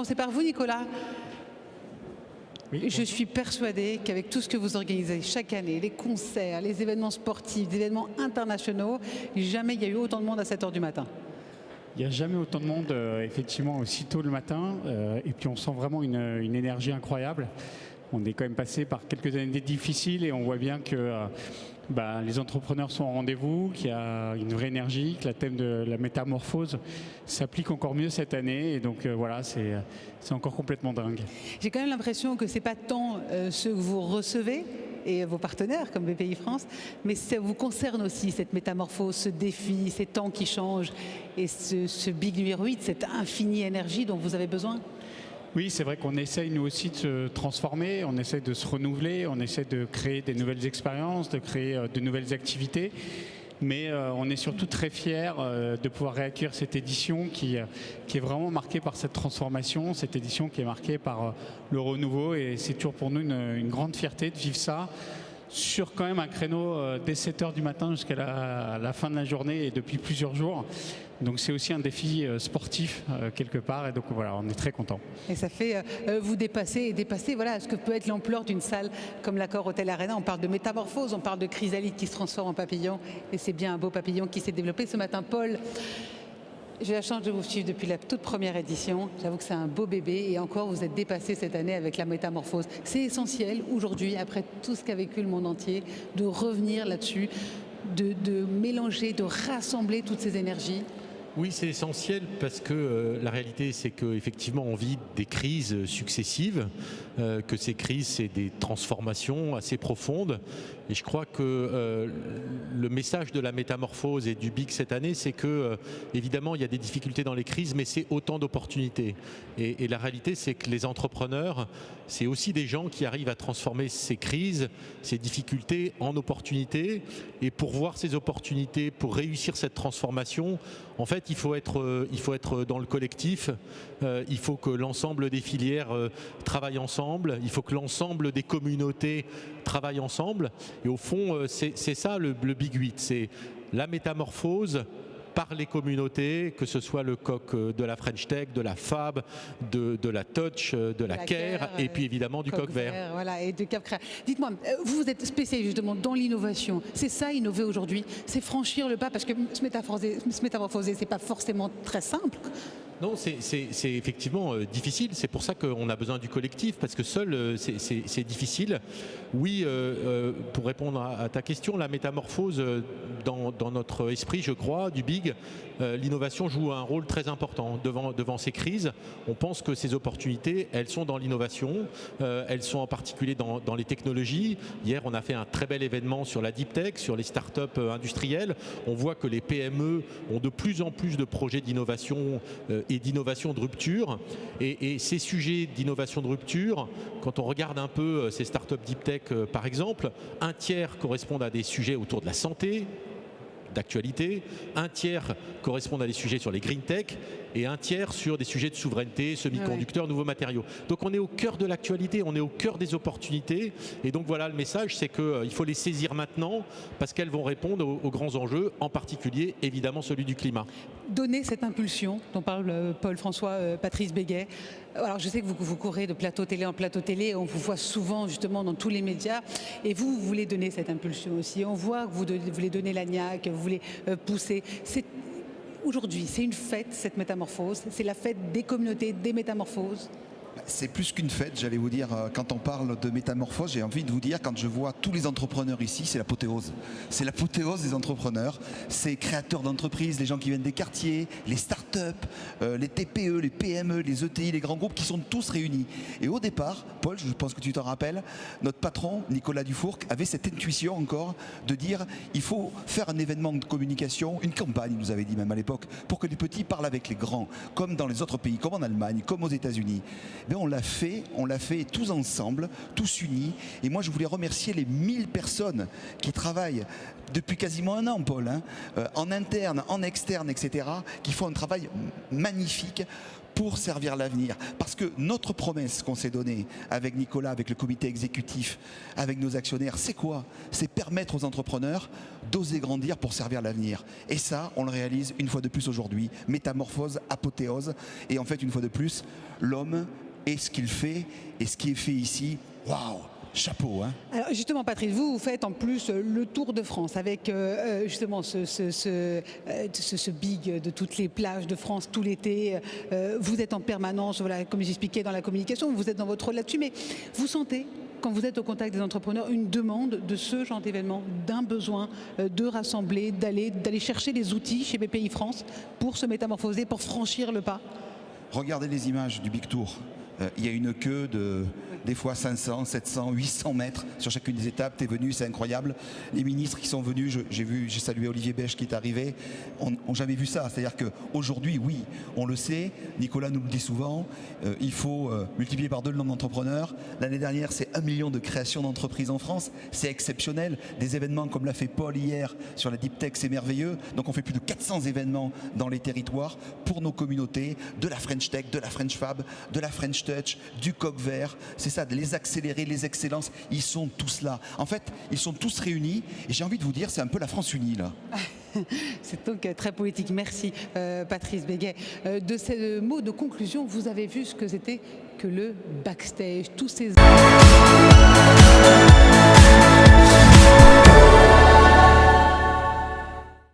commencer par vous, Nicolas. Oui, Je suis persuadée qu'avec tout ce que vous organisez chaque année, les concerts, les événements sportifs, les événements internationaux, jamais il y a eu autant de monde à 7 h du matin. il n'y a jamais autant de monde, effectivement, aussitôt le matin. Et puis on sent vraiment une énergie incroyable. On est quand même passé par quelques années difficiles et on voit bien que les entrepreneurs sont au rendez-vous, qu'il y a une vraie énergie, que le thème de la métamorphose s'applique encore mieux cette année. Et donc voilà, c'est encore complètement dingue. J'ai quand même l'impression que ce n'est pas tant ce que vous recevez et vos partenaires comme BPI France, mais ça vous concerne aussi, cette métamorphose, ce défi, ces temps qui changent et ce big numéro 8, cette infinie énergie dont vous avez besoin. Oui, c'est vrai qu'on essaye nous aussi de se transformer, on essaie de se renouveler, on essaie de créer des nouvelles expériences, de créer de nouvelles activités. Mais on est surtout très fiers de pouvoir réaccueillir cette édition qui est vraiment marquée par cette transformation, cette édition qui est marquée par le renouveau. Et c'est toujours pour nous une grande fierté de vivre ça sur quand même un créneau dès 7 h du matin jusqu'à la fin de la journée et depuis plusieurs jours. Donc c'est aussi un défi sportif quelque part et donc voilà, on est très contents. Et ça fait vous dépasser voilà, ce que peut être l'ampleur d'une salle comme l'Accor Hotel Arena. On parle de métamorphose, on parle de chrysalide qui se transforme en papillon et c'est bien un beau papillon qui s'est développé ce matin. Paul, j'ai la chance de vous suivre depuis la toute première édition. J'avoue que c'est un beau bébé et encore vous êtes dépassé cette année avec la métamorphose. C'est essentiel aujourd'hui, après tout ce qu'a vécu le monde entier, de revenir là-dessus, de mélanger, de rassembler toutes ces énergies. Oui, c'est essentiel parce que la réalité, c'est qu'effectivement, on vit des crises successives, que ces crises, c'est des transformations assez profondes. Et je crois que le message de la métamorphose et du BIG cette année, c'est que, évidemment, il y a des difficultés dans les crises, mais c'est autant d'opportunités. Et la réalité, c'est que les entrepreneurs, c'est aussi des gens qui arrivent à transformer ces crises, ces difficultés en opportunités. Et pour voir ces opportunités, pour réussir cette transformation, en fait, il faut être dans le collectif, il faut que l'ensemble des filières travaillent ensemble, il faut que l'ensemble des communautés travaillent ensemble. Et au fond, c'est ça le Big 8, c'est la métamorphose par les communautés, que ce soit le COC de la French Tech, de la Fab, de la Touch, de la Care, et puis évidemment du COC Vert. Voilà, et de Cap. Dites-moi, vous êtes spécialisé justement dans l'innovation. C'est ça, innover aujourd'hui, c'est franchir le pas, parce que se métamorphoser, c'est pas forcément très simple. Non, c'est effectivement difficile. C'est pour ça qu'on a besoin du collectif, parce que seul, c'est difficile. Oui, pour répondre à ta question, la métamorphose, dans notre esprit, je crois, du BIG, l'innovation joue un rôle très important devant ces crises. On pense que ces opportunités, elles sont dans l'innovation, elles sont en particulier dans les technologies. Hier, on a fait un très bel événement sur la Deep Tech, sur les startups industrielles. On voit que les PME ont de plus en plus de projets d'innovation et d'innovation de rupture. Et ces sujets d'innovation de rupture, quand on regarde un peu ces startups Deep Tech par exemple, un tiers correspondent à des sujets autour de la santé, d'actualité, un tiers correspondent à des sujets sur les green tech et un tiers sur des sujets de souveraineté, semi-conducteurs, nouveaux matériaux. Donc on est au cœur de l'actualité, on est au cœur des opportunités et donc voilà, le message, c'est qu'il faut les saisir maintenant parce qu'elles vont répondre aux grands enjeux, en particulier évidemment celui du climat. Donner cette impulsion dont parle Paul-François Patrice Béguet. Alors je sais que vous courez de plateau télé en plateau télé, on vous voit souvent justement dans tous les médias et vous voulez donner cette impulsion aussi. On voit que vous voulez donner l'agnac, que vous voulez pousser. Aujourd'hui, c'est une fête, cette métamorphose, c'est la fête des communautés, des métamorphoses. C'est plus qu'une fête, j'allais vous dire, quand on parle de métamorphose, j'ai envie de vous dire, quand je vois tous les entrepreneurs ici, c'est l'apothéose. C'est l'apothéose des entrepreneurs, ces créateurs d'entreprises, les gens qui viennent des quartiers, les startups, les TPE, les PME, les ETI, les grands groupes qui sont tous réunis. Et au départ, Paul, je pense que tu t'en rappelles, notre patron, Nicolas Dufourc, avait cette intuition encore de dire, il faut faire un événement de communication, une campagne, il nous avait dit même à l'époque, pour que les petits parlent avec les grands, comme dans les autres pays, comme en Allemagne, comme aux États-Unis. Ben on l'a fait tous ensemble, tous unis. Et moi, je voulais remercier les 1000 personnes qui travaillent depuis quasiment un an, Paul, en interne, en externe, etc., qui font un travail magnifique pour servir l'avenir. Parce que notre promesse qu'on s'est donnée avec Nicolas, avec le comité exécutif, avec nos actionnaires, c'est quoi? C'est permettre aux entrepreneurs d'oser grandir pour servir l'avenir. Et ça, on le réalise une fois de plus aujourd'hui. Métamorphose, apothéose. Et en fait, une fois de plus, l'homme est ce qu'il fait. Et ce qui est fait ici, waouh! Chapeau, hein. Alors justement, Patrice, vous faites en plus le Tour de France avec justement ce big de toutes les plages de France tout l'été. Vous êtes en permanence, voilà, comme j'expliquais dans la communication, vous êtes dans votre rôle là-dessus, mais vous sentez, quand vous êtes au contact des entrepreneurs, une demande de ce genre d'événement, d'un besoin de rassembler, d'aller chercher des outils chez BPI France pour se métamorphoser, pour franchir le pas? Regardez les images du Big Tour. Il y a une queue de des fois 500, 700, 800 mètres sur chacune des étapes. Tu es venu, c'est incroyable. Les ministres qui sont venus, j'ai salué Olivier Bèche qui est arrivé, n'ont jamais vu ça. C'est-à-dire qu'aujourd'hui, oui, on le sait, Nicolas nous le dit souvent, il faut multiplier par 2 le nombre d'entrepreneurs. L'année dernière, c'est 1 million de créations d'entreprises en France. C'est exceptionnel. Des événements comme l'a fait Paul hier sur la Deep Tech, c'est merveilleux. Donc on fait plus de 400 événements dans les territoires pour nos communautés, de la French Tech, de la French Fab, de la French Touch, du coq vert. C'est ça, de les accélérer, les excellences, ils sont tous là. En fait, ils sont tous réunis et j'ai envie de vous dire, c'est un peu la France unie là. C'est donc très poétique. Merci Patrice Béguet. De ces mots de conclusion, vous avez vu ce que c'était que le backstage. Tous ces